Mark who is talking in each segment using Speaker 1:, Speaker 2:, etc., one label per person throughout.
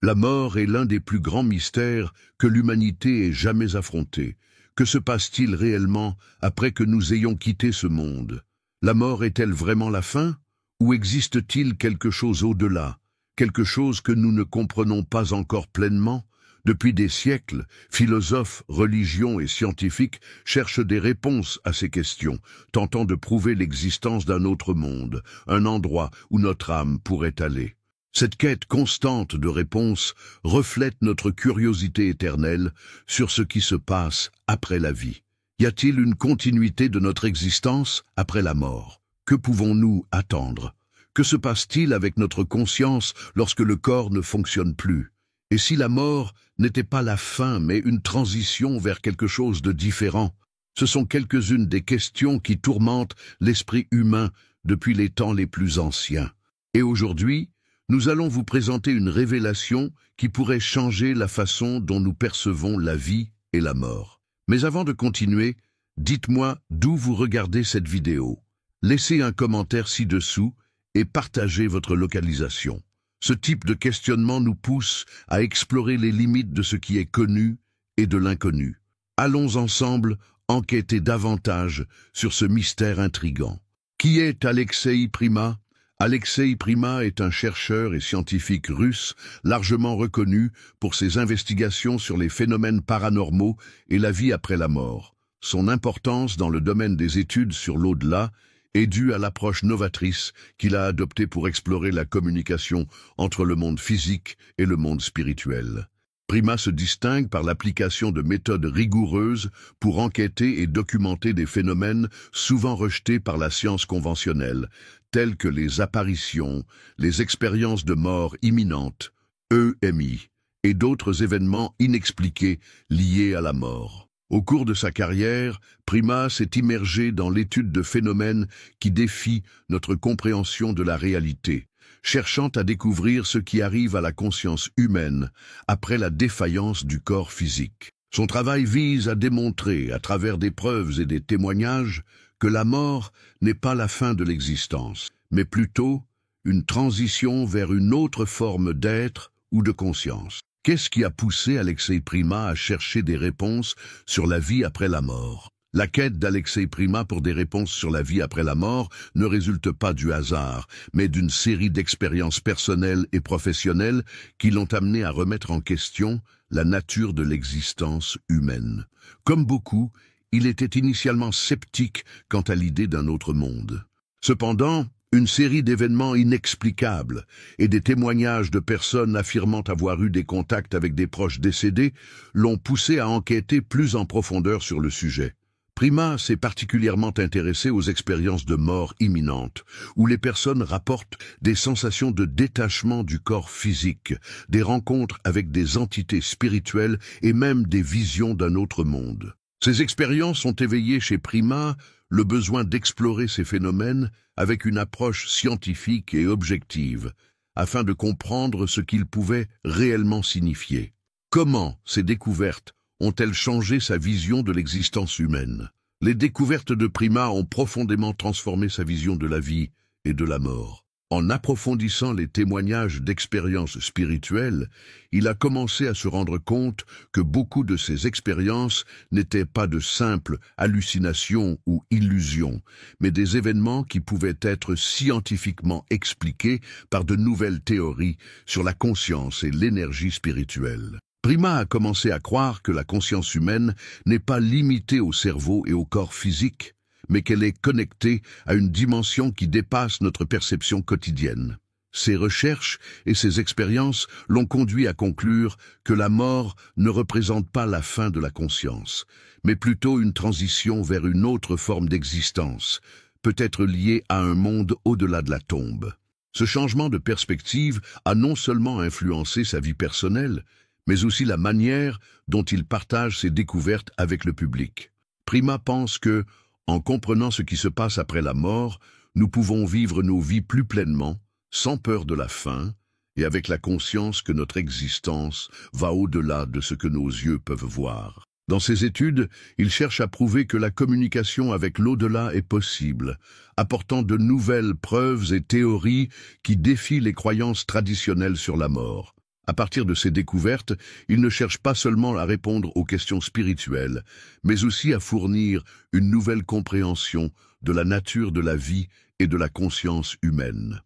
Speaker 1: La mort est l'un des plus grands mystères que l'humanité ait jamais affronté. Que se passe-t-il réellement après que nous ayons quitté ce monde? La mort est-elle vraiment la fin? Ou existe-t-il quelque chose au-delà, quelque chose que nous ne comprenons pas encore pleinement? Depuis des siècles, philosophes, religions et scientifiques cherchent des réponses à ces questions, tentant de prouver l'existence d'un autre monde, un endroit où notre âme pourrait aller. Cette quête constante de réponses reflète notre curiosité éternelle sur ce qui se passe après la vie. Y a-t-il une continuité de notre existence après la mort? Que pouvons-nous attendre? Que se passe-t-il avec notre conscience lorsque le corps ne fonctionne plus? Et si la mort n'était pas la fin, mais une transition vers quelque chose de différent? Ce sont quelques-unes des questions qui tourmentent l'esprit humain depuis les temps les plus anciens. Et aujourd'hui, nous allons vous présenter une révélation qui pourrait changer la façon dont nous percevons la vie et la mort. Mais avant de continuer, dites-moi d'où vous regardez cette vidéo. Laissez un commentaire ci-dessous et partagez votre localisation. Ce type de questionnement nous pousse à explorer les limites de ce qui est connu et de l'inconnu. Allons ensemble enquêter davantage sur ce mystère intrigant. Qui est Alexei Prima? Alexei Prima est un chercheur et scientifique russe largement reconnu pour ses investigations sur les phénomènes paranormaux et la vie après la mort. Son importance dans le domaine des études sur l'au-delà est due à l'approche novatrice qu'il a adoptée pour explorer la communication entre le monde physique et le monde spirituel. Prima se distingue par l'application de méthodes rigoureuses pour enquêter et documenter des phénomènes souvent rejetés par la science conventionnelle, tels que les apparitions, les expériences de mort imminente, EMI, et d'autres événements inexpliqués liés à la mort. Au cours de sa carrière, Prima s'est immergé dans l'étude de phénomènes qui défient notre compréhension de la réalité, cherchant à découvrir ce qui arrive à la conscience humaine après la défaillance du corps physique. Son travail vise à démontrer, à travers des preuves et des témoignages, que la mort n'est pas la fin de l'existence, mais plutôt une transition vers une autre forme d'être ou de conscience. Qu'est-ce qui a poussé Alexei Prima à chercher des réponses sur la vie après la mort? La quête d'Alexei Prima pour des réponses sur la vie après la mort ne résulte pas du hasard, mais d'une série d'expériences personnelles et professionnelles qui l'ont amené à remettre en question la nature de l'existence humaine. Comme beaucoup, il était initialement sceptique quant à l'idée d'un autre monde. Cependant, une série d'événements inexplicables et des témoignages de personnes affirmant avoir eu des contacts avec des proches décédés l'ont poussé à enquêter plus en profondeur sur le sujet. Prima s'est particulièrement intéressé aux expériences de mort imminente, où les personnes rapportent des sensations de détachement du corps physique, des rencontres avec des entités spirituelles et même des visions d'un autre monde. Ces expériences ont éveillé chez Prima le besoin d'explorer ces phénomènes avec une approche scientifique et objective, afin de comprendre ce qu'ils pouvaient réellement signifier. Comment ces découvertes ont-elles changé sa vision de l'existence humaine? Les découvertes de Prima ont profondément transformé sa vision de la vie et de la mort. En approfondissant les témoignages d'expériences spirituelles, il a commencé à se rendre compte que beaucoup de ces expériences n'étaient pas de simples hallucinations ou illusions, mais des événements qui pouvaient être scientifiquement expliqués par de nouvelles théories sur la conscience et l'énergie spirituelle. Prima a commencé à croire que la conscience humaine n'est pas limitée au cerveau et au corps physique, mais qu'elle est connectée à une dimension qui dépasse notre perception quotidienne. Ces recherches et ces expériences l'ont conduit à conclure que la mort ne représente pas la fin de la conscience, mais plutôt une transition vers une autre forme d'existence, peut-être liée à un monde au-delà de la tombe. Ce changement de perspective a non seulement influencé sa vie personnelle, mais aussi la manière dont il partage ses découvertes avec le public. Prima pense que, en comprenant ce qui se passe après la mort, nous pouvons vivre nos vies plus pleinement, sans peur de la fin, et avec la conscience que notre existence va au-delà de ce que nos yeux peuvent voir. Dans ses études, il cherche à prouver que la communication avec l'au-delà est possible, apportant de nouvelles preuves et théories qui défient les croyances traditionnelles sur la mort. À partir de ces découvertes, il ne cherche pas seulement à répondre aux questions spirituelles, mais aussi à fournir une nouvelle compréhension de la nature de la vie et de la conscience humaine.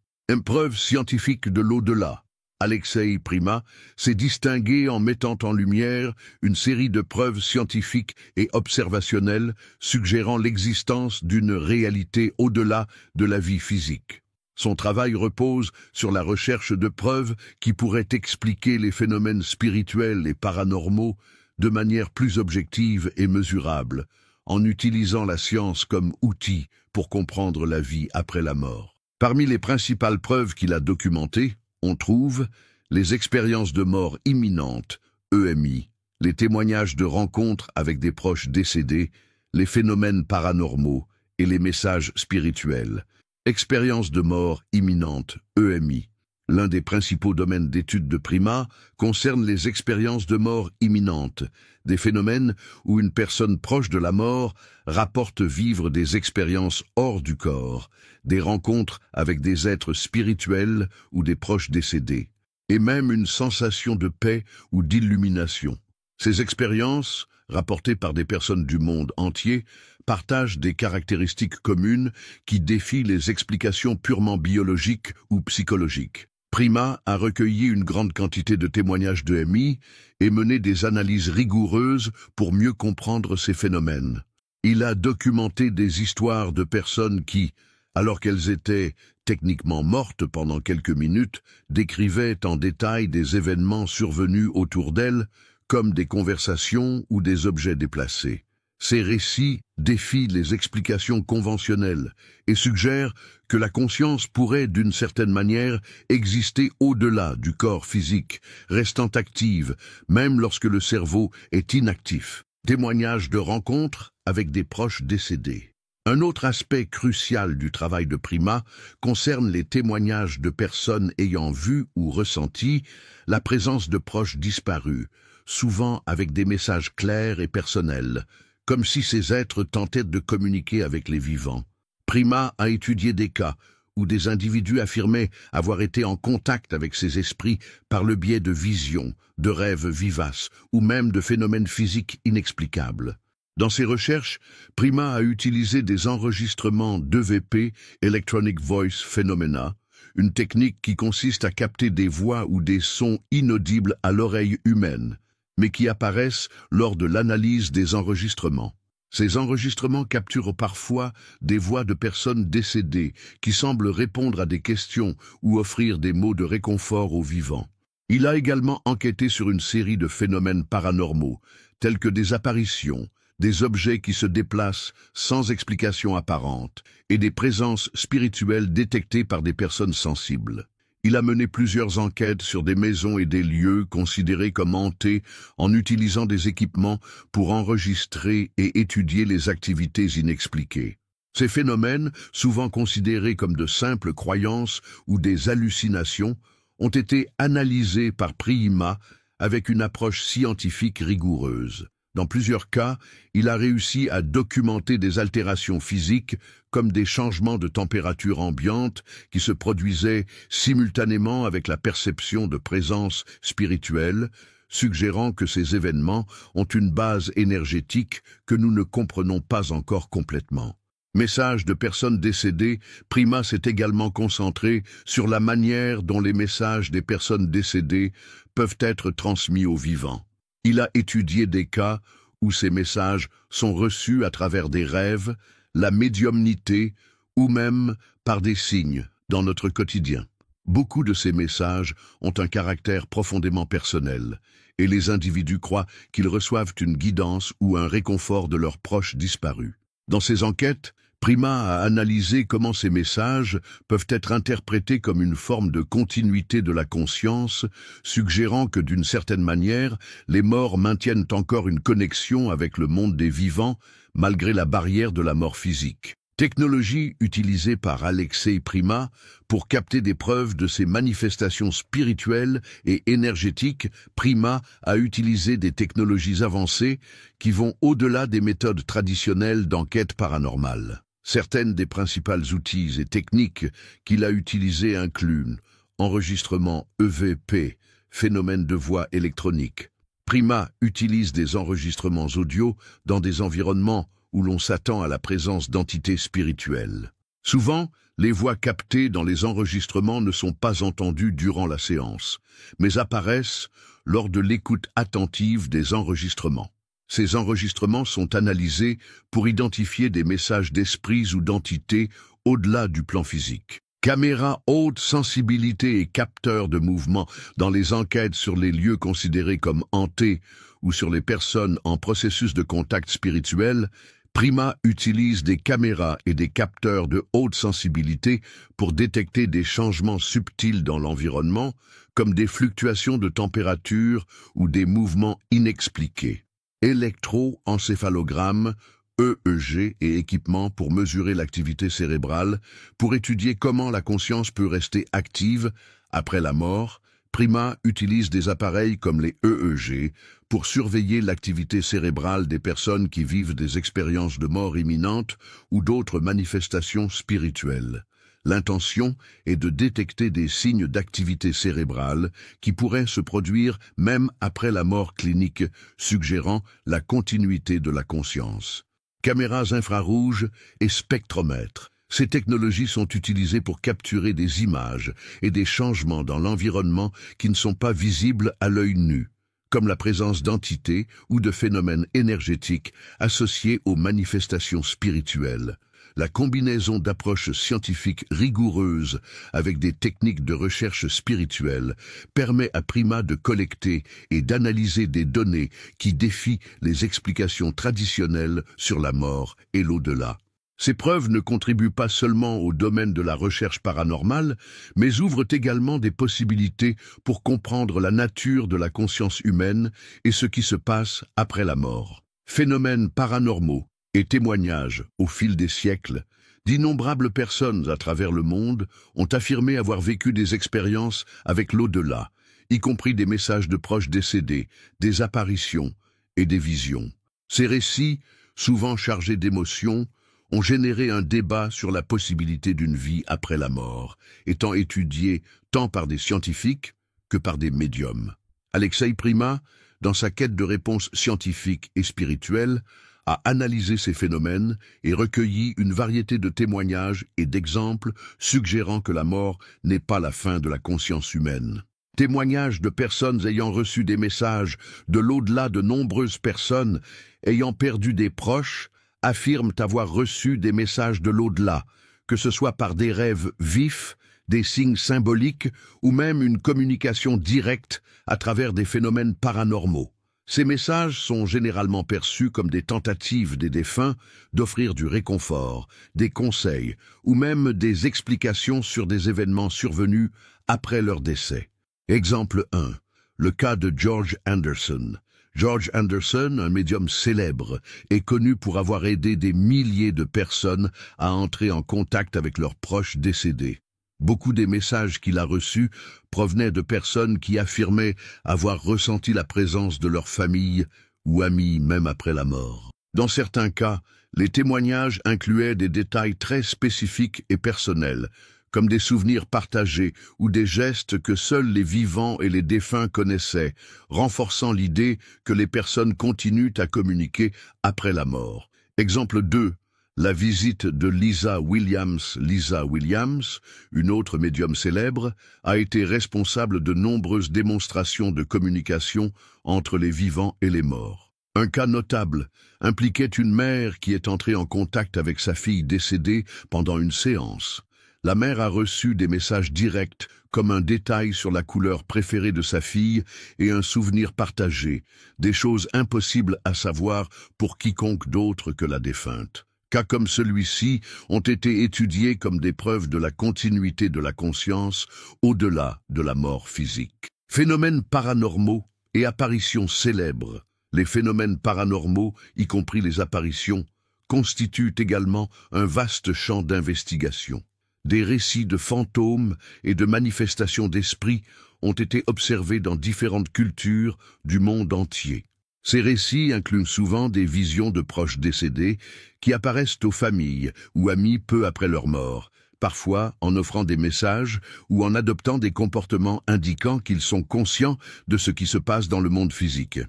Speaker 1: Preuve scientifique de l'au-delà. Alexei Prima s'est distingué en mettant en lumière une série de preuves scientifiques et observationnelles suggérant l'existence d'une réalité au-delà de la vie physique. Son travail repose sur la recherche de preuves qui pourraient expliquer les phénomènes spirituels et paranormaux de manière plus objective et mesurable, en utilisant la science comme outil pour comprendre la vie après la mort. Parmi les principales preuves qu'il a documentées, on trouve les expériences de mort imminente, EMI, les témoignages de rencontres avec des proches décédés, les phénomènes paranormaux et les messages spirituels. Expérience de mort imminente, EMI. L'un des principaux domaines d'étude de Prima concerne les expériences de mort imminente, des phénomènes où une personne proche de la mort rapporte vivre des expériences hors du corps, des rencontres avec des êtres spirituels ou des proches décédés, et même une sensation de paix ou d'illumination. Ces expériences, rapportées par des personnes du monde entier, partagent des caractéristiques communes qui défient les explications purement biologiques ou psychologiques. Prima a recueilli une grande quantité de témoignages de MI et mené des analyses rigoureuses pour mieux comprendre ces phénomènes. Il a documenté des histoires de personnes qui, alors qu'elles étaient techniquement mortes pendant quelques minutes, décrivaient en détail des événements survenus autour d'elles, comme des conversations ou des objets déplacés. Ces récits défient les explications conventionnelles et suggèrent que la conscience pourrait, d'une certaine manière, exister au-delà du corps physique, restant active, même lorsque le cerveau est inactif. Témoignages de rencontres avec des proches décédés. Un autre aspect crucial du travail de Prima concerne les témoignages de personnes ayant vu ou ressenti la présence de proches disparus, souvent avec des messages clairs et personnels, comme si ces êtres tentaient de communiquer avec les vivants. Prima a étudié des cas où des individus affirmaient avoir été en contact avec ces esprits par le biais de visions, de rêves vivaces ou même de phénomènes physiques inexplicables. Dans ses recherches, Prima a utilisé des enregistrements d'EVP, Electronic Voice Phenomena, une technique qui consiste à capter des voix ou des sons inaudibles à l'oreille humaine, mais qui apparaissent lors de l'analyse des enregistrements. Ces enregistrements capturent parfois des voix de personnes décédées qui semblent répondre à des questions ou offrir des mots de réconfort aux vivants. Il a également enquêté sur une série de phénomènes paranormaux, tels que des apparitions, des objets qui se déplacent sans explication apparente et des présences spirituelles détectées par des personnes sensibles. Il a mené plusieurs enquêtes sur des maisons et des lieux considérés comme hantés en utilisant des équipements pour enregistrer et étudier les activités inexpliquées. Ces phénomènes, souvent considérés comme de simples croyances ou des hallucinations, ont été analysés par Prima avec une approche scientifique rigoureuse. Dans plusieurs cas, il a réussi à documenter des altérations physiques comme des changements de température ambiante qui se produisaient simultanément avec la perception de présence spirituelle, suggérant que ces événements ont une base énergétique que nous ne comprenons pas encore complètement. Messages de personnes décédées, Prima s'est également concentré sur la manière dont les messages des personnes décédées peuvent être transmis aux vivants. Il a étudié des cas où ces messages sont reçus à travers des rêves, la médiumnité ou même par des signes dans notre quotidien. Beaucoup de ces messages ont un caractère profondément personnel et les individus croient qu'ils reçoivent une guidance ou un réconfort de leurs proches disparus. Dans ces enquêtes, Prima a analysé comment ces messages peuvent être interprétés comme une forme de continuité de la conscience, suggérant que d'une certaine manière, les morts maintiennent encore une connexion avec le monde des vivants, malgré la barrière de la mort physique. Technologie utilisée par Alexei Prima pour capter des preuves de ces manifestations spirituelles et énergétiques. Prima a utilisé des technologies avancées qui vont au-delà des méthodes traditionnelles d'enquête paranormale. Certaines des principales outils et techniques qu'il a utilisés incluent enregistrement EVP, phénomène de voix électronique. Prima utilise des enregistrements audio dans des environnements où l'on s'attend à la présence d'entités spirituelles. Souvent, les voix captées dans les enregistrements ne sont pas entendues durant la séance, mais apparaissent lors de l'écoute attentive des enregistrements. Ces enregistrements sont analysés pour identifier des messages d'esprits ou d'entités au-delà du plan physique. Caméras haute sensibilité et capteurs de mouvement dans les enquêtes sur les lieux considérés comme hantés ou sur les personnes en processus de contact spirituel, Prima utilise des caméras et des capteurs de haute sensibilité pour détecter des changements subtils dans l'environnement, comme des fluctuations de température ou des mouvements inexpliqués. Électroencéphalogramme, EEG et équipements pour mesurer l'activité cérébrale, pour étudier comment la conscience peut rester active après la mort. Prima utilise des appareils comme les EEG pour surveiller l'activité cérébrale des personnes qui vivent des expériences de mort imminente ou d'autres manifestations spirituelles. L'intention est de détecter des signes d'activité cérébrale qui pourraient se produire même après la mort clinique, suggérant la continuité de la conscience. Caméras infrarouges et spectromètres. Ces technologies sont utilisées pour capturer des images et des changements dans l'environnement qui ne sont pas visibles à l'œil nu, comme la présence d'entités ou de phénomènes énergétiques associés aux manifestations spirituelles. La combinaison d'approches scientifiques rigoureuses avec des techniques de recherche spirituelle permet à Prima de collecter et d'analyser des données qui défient les explications traditionnelles sur la mort et l'au-delà. Ces preuves ne contribuent pas seulement au domaine de la recherche paranormale, mais ouvrent également des possibilités pour comprendre la nature de la conscience humaine et ce qui se passe après la mort. Phénomènes paranormaux et témoignages au fil des siècles, d'innombrables personnes à travers le monde ont affirmé avoir vécu des expériences avec l'au-delà, y compris des messages de proches décédés, des apparitions et des visions. Ces récits, souvent chargés d'émotions, ont généré un débat sur la possibilité d'une vie après la mort, étant étudié tant par des scientifiques que par des médiums. Alexei Prima, dans sa quête de réponses scientifiques et spirituelles, a analysé ces phénomènes et recueilli une variété de témoignages et d'exemples suggérant que la mort n'est pas la fin de la conscience humaine. Témoignages de personnes ayant reçu des messages de l'au-delà. De nombreuses personnes ayant perdu des proches affirment avoir reçu des messages de l'au-delà, que ce soit par des rêves vifs, des signes symboliques ou même une communication directe à travers des phénomènes paranormaux. Ces messages sont généralement perçus comme des tentatives des défunts d'offrir du réconfort, des conseils ou même des explications sur des événements survenus après leur décès. Exemple 1. Le cas de George Anderson. George Anderson, un médium célèbre, est connu pour avoir aidé des milliers de personnes à entrer en contact avec leurs proches décédés. Beaucoup des messages qu'il a reçus provenaient de personnes qui affirmaient avoir ressenti la présence de leur famille ou amis même après la mort. Dans certains cas, les témoignages incluaient des détails très spécifiques et personnels, comme des souvenirs partagés ou des gestes que seuls les vivants et les défunts connaissaient, renforçant l'idée que les personnes continuent à communiquer après la mort. Exemple 2. La visite de Lisa Williams. Lisa Williams, une autre médium célèbre, a été responsable de nombreuses démonstrations de communication entre les vivants et les morts. Un cas notable impliquait une mère qui est entrée en contact avec sa fille décédée pendant une séance. La mère a reçu des messages directs, comme un détail sur la couleur préférée de sa fille et un souvenir partagé, des choses impossibles à savoir pour quiconque d'autre que la défunte. Cas comme celui-ci ont été étudiés comme des preuves de la continuité de la conscience au-delà de la mort physique. Phénomènes paranormaux et apparitions célèbres. Les phénomènes paranormaux, y compris les apparitions, constituent également un vaste champ d'investigation. Des récits de fantômes et de manifestations d'esprits ont été observés dans différentes cultures du monde entier. Ces récits incluent souvent des visions de proches décédés qui apparaissent aux familles ou amis peu après leur mort, parfois en offrant des messages ou en adoptant des comportements indiquant qu'ils sont conscients de ce qui se passe dans le monde physique.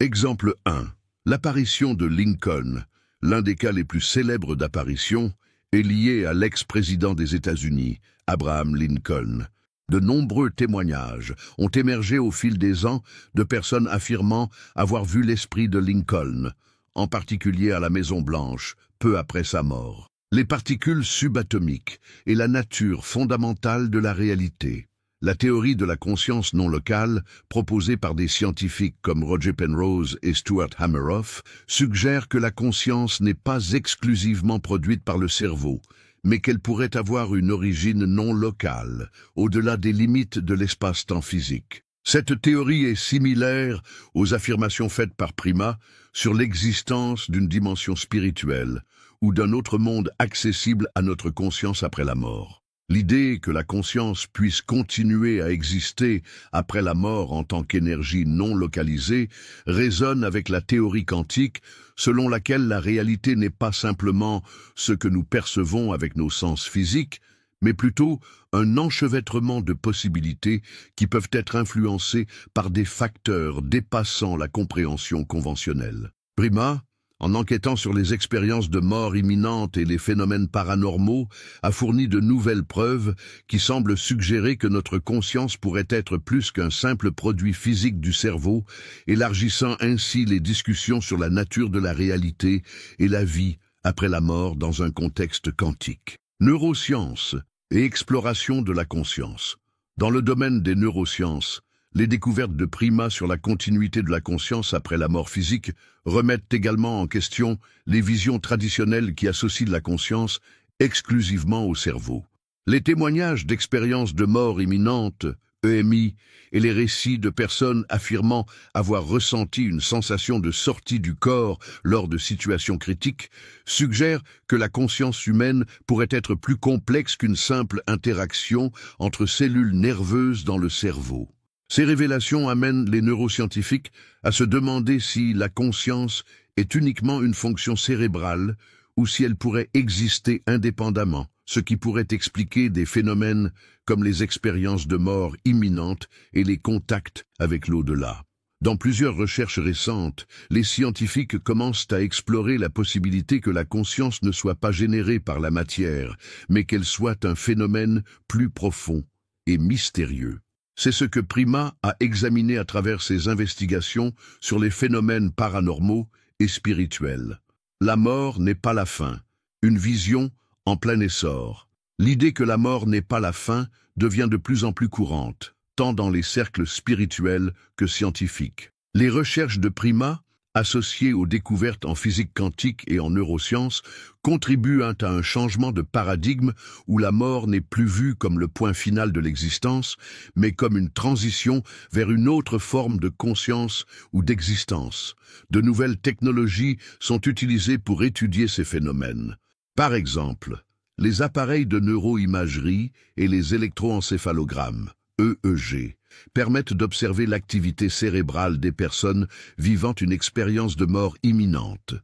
Speaker 1: Exemple 1. L'apparition de Lincoln, l'un des cas les plus célèbres d'apparition, est lié à l'ex-président des États-Unis, Abraham Lincoln. De nombreux témoignages ont émergé au fil des ans de personnes affirmant avoir vu l'esprit de Lincoln, en particulier à la Maison-Blanche, peu après sa mort. Les particules subatomiques et la nature fondamentale de la réalité. La théorie de la conscience non locale, proposée par des scientifiques comme Roger Penrose et Stuart Hameroff, suggère que la conscience n'est pas exclusivement produite par le cerveau, mais qu'elle pourrait avoir une origine non locale, au-delà des limites de l'espace-temps physique. Cette théorie est similaire aux affirmations faites par Prima sur l'existence d'une dimension spirituelle ou d'un autre monde accessible à notre conscience après la mort. L'idée que la conscience puisse continuer à exister après la mort en tant qu'énergie non localisée résonne avec la théorie quantique selon laquelle la réalité n'est pas simplement ce que nous percevons avec nos sens physiques, mais plutôt un enchevêtrement de possibilités qui peuvent être influencées par des facteurs dépassant la compréhension conventionnelle. Prima, en enquêtant sur les expériences de mort imminente et les phénomènes paranormaux, a fourni de nouvelles preuves qui semblent suggérer que notre conscience pourrait être plus qu'un simple produit physique du cerveau, élargissant ainsi les discussions sur la nature de la réalité et la vie après la mort dans un contexte quantique. Neurosciences et exploration de la conscience. Dans le domaine des neurosciences, les découvertes de Prima sur la continuité de la conscience après la mort physique remettent également en question les visions traditionnelles qui associent la conscience exclusivement au cerveau. Les témoignages d'expériences de mort imminente, EMI, et les récits de personnes affirmant avoir ressenti une sensation de sortie du corps lors de situations critiques suggèrent que la conscience humaine pourrait être plus complexe qu'une simple interaction entre cellules nerveuses dans le cerveau. Ces révélations amènent les neuroscientifiques à se demander si la conscience est uniquement une fonction cérébrale ou si elle pourrait exister indépendamment, ce qui pourrait expliquer des phénomènes comme les expériences de mort imminente et les contacts avec l'au-delà. Dans plusieurs recherches récentes, les scientifiques commencent à explorer la possibilité que la conscience ne soit pas générée par la matière, mais qu'elle soit un phénomène plus profond et mystérieux. C'est ce que Prima a examiné à travers ses investigations sur les phénomènes paranormaux et spirituels. La mort n'est pas la fin, une vision en plein essor. L'idée que la mort n'est pas la fin devient de plus en plus courante, tant dans les cercles spirituels que scientifiques. Les recherches de Prima, associées aux découvertes en physique quantique et en neurosciences, contribuent à un changement de paradigme où la mort n'est plus vue comme le point final de l'existence, mais comme une transition vers une autre forme de conscience ou d'existence. De nouvelles technologies sont utilisées pour étudier ces phénomènes. Par exemple, les appareils de neuroimagerie et les électroencéphalogrammes, EEG, permettent d'observer l'activité cérébrale des personnes vivant une expérience de mort imminente.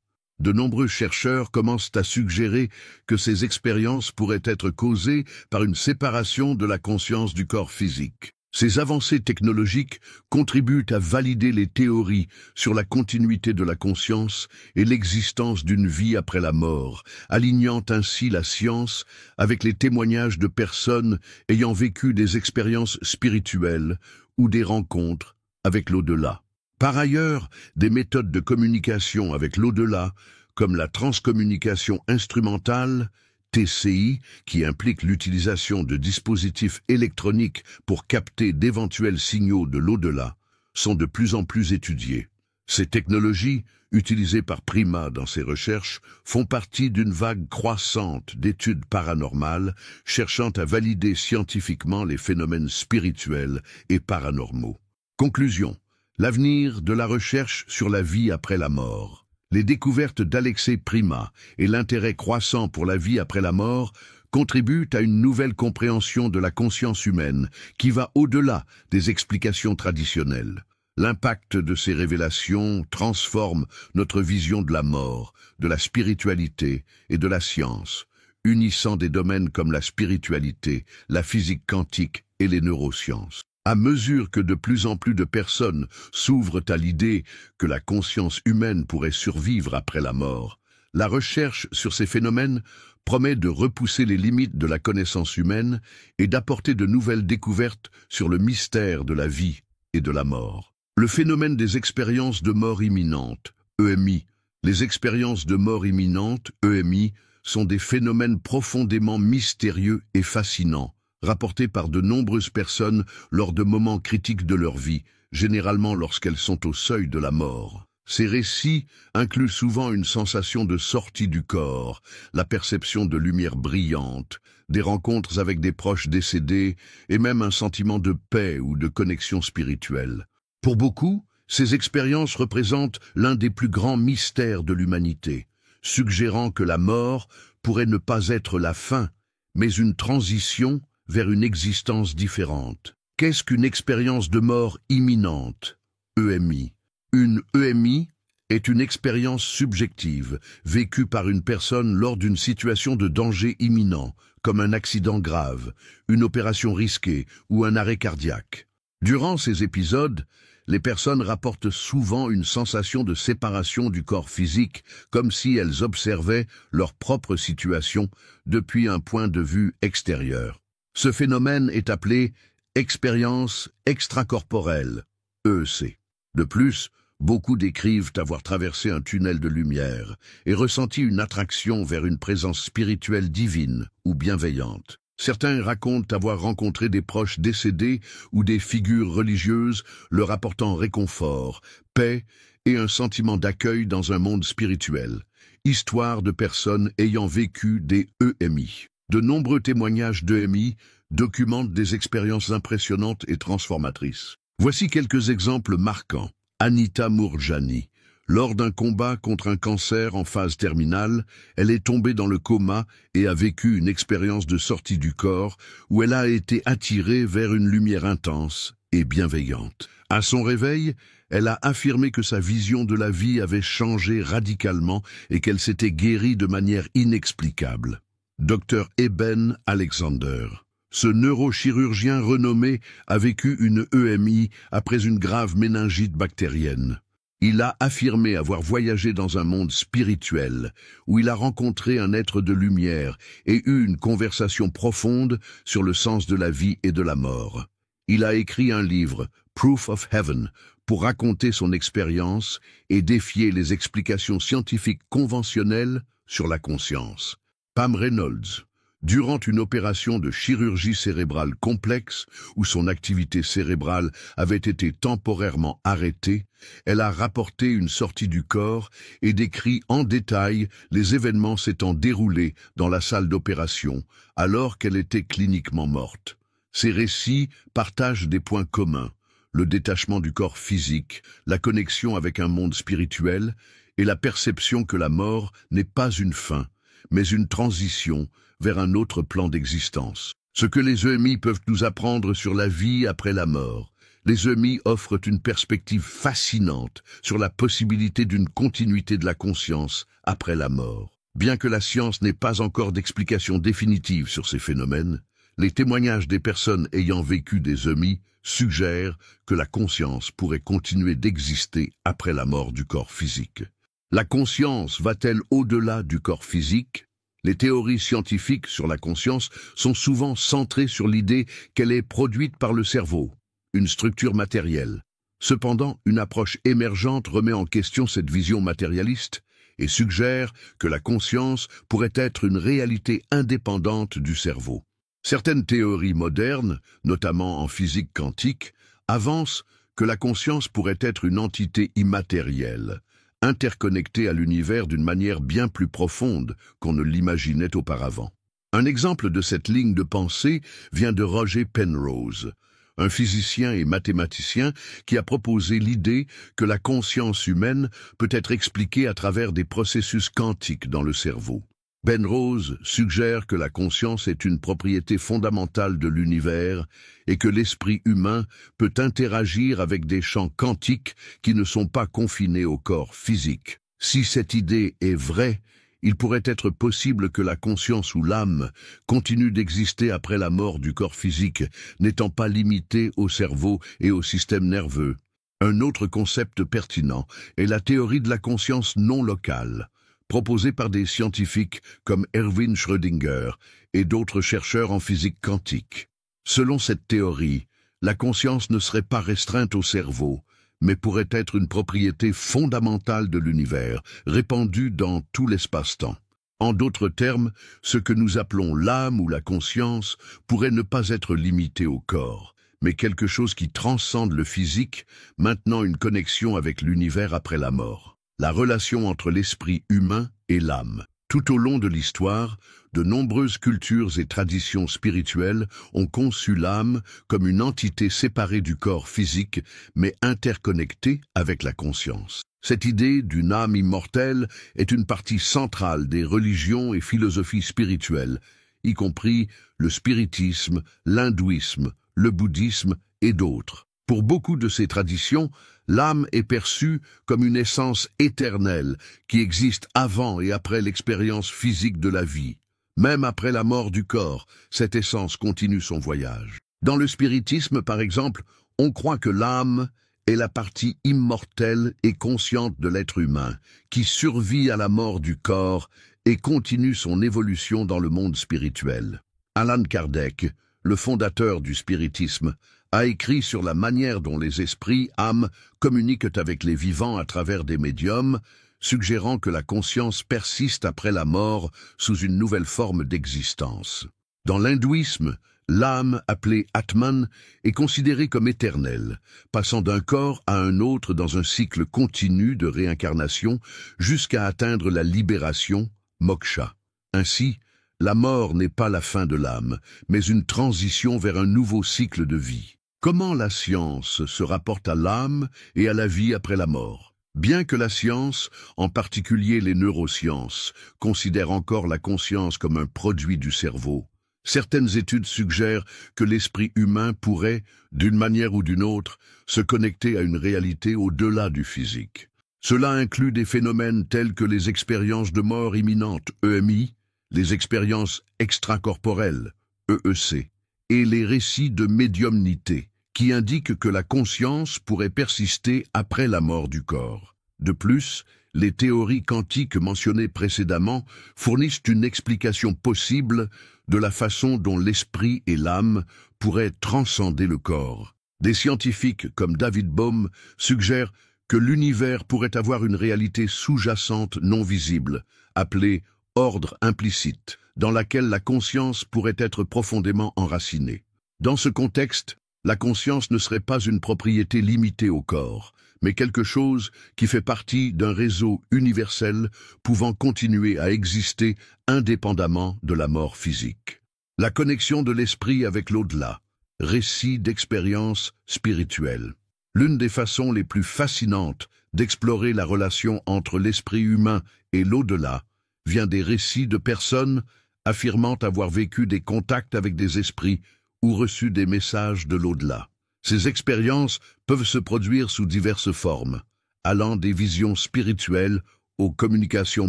Speaker 1: De nombreux chercheurs commencent à suggérer que ces expériences pourraient être causées par une séparation de la conscience du corps physique. Ces avancées technologiques contribuent à valider les théories sur la continuité de la conscience et l'existence d'une vie après la mort, alignant ainsi la science avec les témoignages de personnes ayant vécu des expériences spirituelles ou des rencontres avec l'au-delà. Par ailleurs, des méthodes de communication avec l'au-delà, comme la transcommunication instrumentale, TCI, qui implique l'utilisation de dispositifs électroniques pour capter d'éventuels signaux de l'au-delà, sont de plus en plus étudiées. Ces technologies, utilisées par Prima dans ses recherches, font partie d'une vague croissante d'études paranormales cherchant à valider scientifiquement les phénomènes spirituels et paranormaux. Conclusion. L'avenir de la recherche sur la vie après la mort. Les découvertes d'Alexei Prima et l'intérêt croissant pour la vie après la mort contribuent à une nouvelle compréhension de la conscience humaine qui va au-delà des explications traditionnelles. L'impact de ces révélations transforme notre vision de la mort, de la spiritualité et de la science, unissant des domaines comme la spiritualité, la physique quantique et les neurosciences. À mesure que de plus en plus de personnes s'ouvrent à l'idée que la conscience humaine pourrait survivre après la mort, la recherche sur ces phénomènes promet de repousser les limites de la connaissance humaine et d'apporter de nouvelles découvertes sur le mystère de la vie et de la mort. Le phénomène des expériences de mort imminente, EMI. Les expériences de mort imminente, EMI, sont des phénomènes profondément mystérieux et fascinants, rapportés par de nombreuses personnes lors de moments critiques de leur vie, généralement lorsqu'elles sont au seuil de la mort. Ces récits incluent souvent une sensation de sortie du corps, la perception de lumière brillante, des rencontres avec des proches décédés et même un sentiment de paix ou de connexion spirituelle. Pour beaucoup, ces expériences représentent l'un des plus grands mystères de l'humanité, suggérant que la mort pourrait ne pas être la fin, mais une transition vers une existence différente. Qu'est-ce qu'une expérience de mort imminente, EMI? Une EMI est une expérience subjective, vécue par une personne lors d'une situation de danger imminent, comme un accident grave, une opération risquée ou un arrêt cardiaque. Durant ces épisodes, les personnes rapportent souvent une sensation de séparation du corps physique, comme si elles observaient leur propre situation depuis un point de vue extérieur. Ce phénomène est appelé expérience extracorporelle, EEC. De plus, beaucoup décrivent avoir traversé un tunnel de lumière et ressenti une attraction vers une présence spirituelle divine ou bienveillante. Certains racontent avoir rencontré des proches décédés ou des figures religieuses leur apportant réconfort, paix et un sentiment d'accueil dans un monde spirituel. Histoire de personnes ayant vécu des EMI. De nombreux témoignages d'EMI documentent des expériences impressionnantes et transformatrices. Voici quelques exemples marquants. Anita Mourjani. Lors d'un combat contre un cancer en phase terminale, elle est tombée dans le coma et a vécu une expérience de sortie du corps où elle a été attirée vers une lumière intense et bienveillante. À son réveil, elle a affirmé que sa vision de la vie avait changé radicalement et qu'elle s'était guérie de manière inexplicable. Dr Eben Alexander. Ce neurochirurgien renommé a vécu une EMI après une grave méningite bactérienne. Il a affirmé avoir voyagé dans un monde spirituel, où il a rencontré un être de lumière et eu une conversation profonde sur le sens de la vie et de la mort. Il a écrit un livre, Proof of Heaven, pour raconter son expérience et défier les explications scientifiques conventionnelles sur la conscience. Pam Reynolds. Durant une opération de chirurgie cérébrale complexe, où son activité cérébrale avait été temporairement arrêtée, elle a rapporté une sortie du corps et décrit en détail les événements s'étant déroulés dans la salle d'opération, alors qu'elle était cliniquement morte. Ces récits partagent des points communs, le détachement du corps physique, la connexion avec un monde spirituel et la perception que la mort n'est pas une fin, mais une transition vers un autre plan d'existence. Ce que les EMI peuvent nous apprendre sur la vie après la mort. Les EMI offrent une perspective fascinante sur la possibilité d'une continuité de la conscience après la mort. Bien que la science n'ait pas encore d'explication définitive sur ces phénomènes, les témoignages des personnes ayant vécu des EMI suggèrent que la conscience pourrait continuer d'exister après la mort du corps physique. La conscience va-t-elle au-delà du corps physique? Les théories scientifiques sur la conscience sont souvent centrées sur l'idée qu'elle est produite par le cerveau, une structure matérielle. Cependant, une approche émergente remet en question cette vision matérialiste et suggère que la conscience pourrait être une réalité indépendante du cerveau. Certaines théories modernes, notamment en physique quantique, avancent que la conscience pourrait être une entité immatérielle, interconnectés à l'univers d'une manière bien plus profonde qu'on ne l'imaginait auparavant. Un exemple de cette ligne de pensée vient de Roger Penrose, un physicien et mathématicien qui a proposé l'idée que la conscience humaine peut être expliquée à travers des processus quantiques dans le cerveau. Penrose suggère que la conscience est une propriété fondamentale de l'univers et que l'esprit humain peut interagir avec des champs quantiques qui ne sont pas confinés au corps physique. Si cette idée est vraie, il pourrait être possible que la conscience ou l'âme continue d'exister après la mort du corps physique, n'étant pas limitée au cerveau et au système nerveux. Un autre concept pertinent est la théorie de la conscience non locale, proposée par des scientifiques comme Erwin Schrödinger et d'autres chercheurs en physique quantique. Selon cette théorie, la conscience ne serait pas restreinte au cerveau, mais pourrait être une propriété fondamentale de l'univers, répandue dans tout l'espace-temps. En d'autres termes, ce que nous appelons l'âme ou la conscience pourrait ne pas être limité au corps, mais quelque chose qui transcende le physique, maintenant une connexion avec l'univers après la mort. La relation entre l'esprit humain et l'âme. Tout au long de l'histoire, de nombreuses cultures et traditions spirituelles ont conçu l'âme comme une entité séparée du corps physique, mais interconnectée avec la conscience. Cette idée d'une âme immortelle est une partie centrale des religions et philosophies spirituelles, y compris le spiritisme, l'hindouisme, le bouddhisme et d'autres. Pour beaucoup de ces traditions, l'âme est perçue comme une essence éternelle qui existe avant et après l'expérience physique de la vie. Même après la mort du corps, cette essence continue son voyage. Dans le spiritisme, par exemple, on croit que l'âme est la partie immortelle et consciente de l'être humain, qui survit à la mort du corps et continue son évolution dans le monde spirituel. Allan Kardec, le fondateur du spiritisme, a écrit sur la manière dont les esprits, âmes, communiquent avec les vivants à travers des médiums, suggérant que la conscience persiste après la mort sous une nouvelle forme d'existence. Dans l'hindouisme, l'âme, appelée Atman, est considérée comme éternelle, passant d'un corps à un autre dans un cycle continu de réincarnation jusqu'à atteindre la libération, moksha. Ainsi, la mort n'est pas la fin de l'âme, mais une transition vers un nouveau cycle de vie. Comment la science se rapporte à l'âme et à la vie après la mort? Bien que la science, en particulier les neurosciences, considère encore la conscience comme un produit du cerveau, certaines études suggèrent que l'esprit humain pourrait, d'une manière ou d'une autre, se connecter à une réalité au-delà du physique. Cela inclut des phénomènes tels que les expériences de mort imminente, EMI, les expériences extracorporelles, EEC, et les récits de médiumnité, qui indiquent que la conscience pourrait persister après la mort du corps. De plus, les théories quantiques mentionnées précédemment fournissent une explication possible de la façon dont l'esprit et l'âme pourraient transcender le corps. Des scientifiques comme David Bohm suggèrent que l'univers pourrait avoir une réalité sous-jacente non visible, appelée ordre implicite, dans laquelle la conscience pourrait être profondément enracinée. Dans ce contexte, la conscience ne serait pas une propriété limitée au corps, mais quelque chose qui fait partie d'un réseau universel pouvant continuer à exister indépendamment de la mort physique. La connexion de l'esprit avec l'au-delà, récit d'expériences spirituelles. L'une des façons les plus fascinantes d'explorer la relation entre l'esprit humain et l'au-delà vient des récits de personnes affirmant avoir vécu des contacts avec des esprits ou reçu des messages de l'au-delà. Ces expériences peuvent se produire sous diverses formes, allant des visions spirituelles aux communications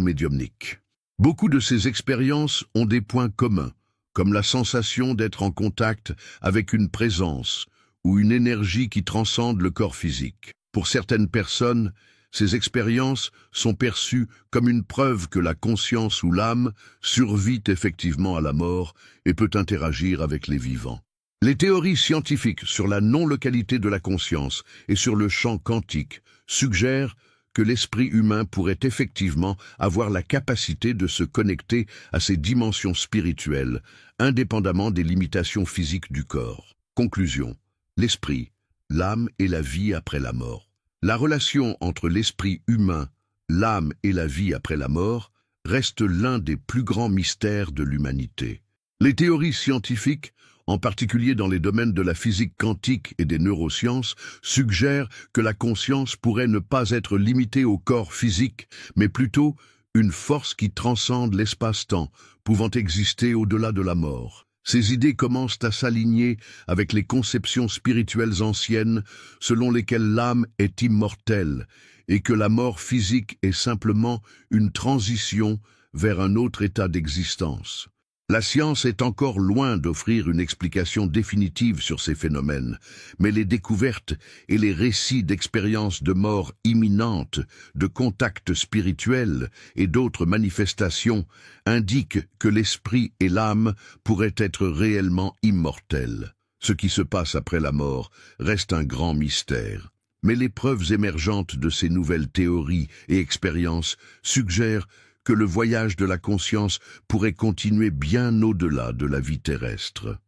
Speaker 1: médiumniques. Beaucoup de ces expériences ont des points communs, comme la sensation d'être en contact avec une présence ou une énergie qui transcende le corps physique. Pour certaines personnes, ces expériences sont perçues comme une preuve que la conscience ou l'âme survit effectivement à la mort et peut interagir avec les vivants. Les théories scientifiques sur la non-localité de la conscience et sur le champ quantique suggèrent que l'esprit humain pourrait effectivement avoir la capacité de se connecter à ces dimensions spirituelles, indépendamment des limitations physiques du corps. Conclusion. L'esprit, l'âme et la vie après la mort. La relation entre l'esprit humain, l'âme et la vie après la mort reste l'un des plus grands mystères de l'humanité. Les théories scientifiques, en particulier dans les domaines de la physique quantique et des neurosciences, suggèrent que la conscience pourrait ne pas être limitée au corps physique, mais plutôt une force qui transcende l'espace-temps, pouvant exister au-delà de la mort. Ces idées commencent à s'aligner avec les conceptions spirituelles anciennes selon lesquelles l'âme est immortelle et que la mort physique est simplement une transition vers un autre état d'existence. La science est encore loin d'offrir une explication définitive sur ces phénomènes, mais les découvertes et les récits d'expériences de mort imminente, de contacts spirituels et d'autres manifestations indiquent que l'esprit et l'âme pourraient être réellement immortels. Ce qui se passe après la mort reste un grand mystère. Mais les preuves émergentes de ces nouvelles théories et expériences suggèrent que le voyage de la conscience pourrait continuer bien au-delà de la vie terrestre.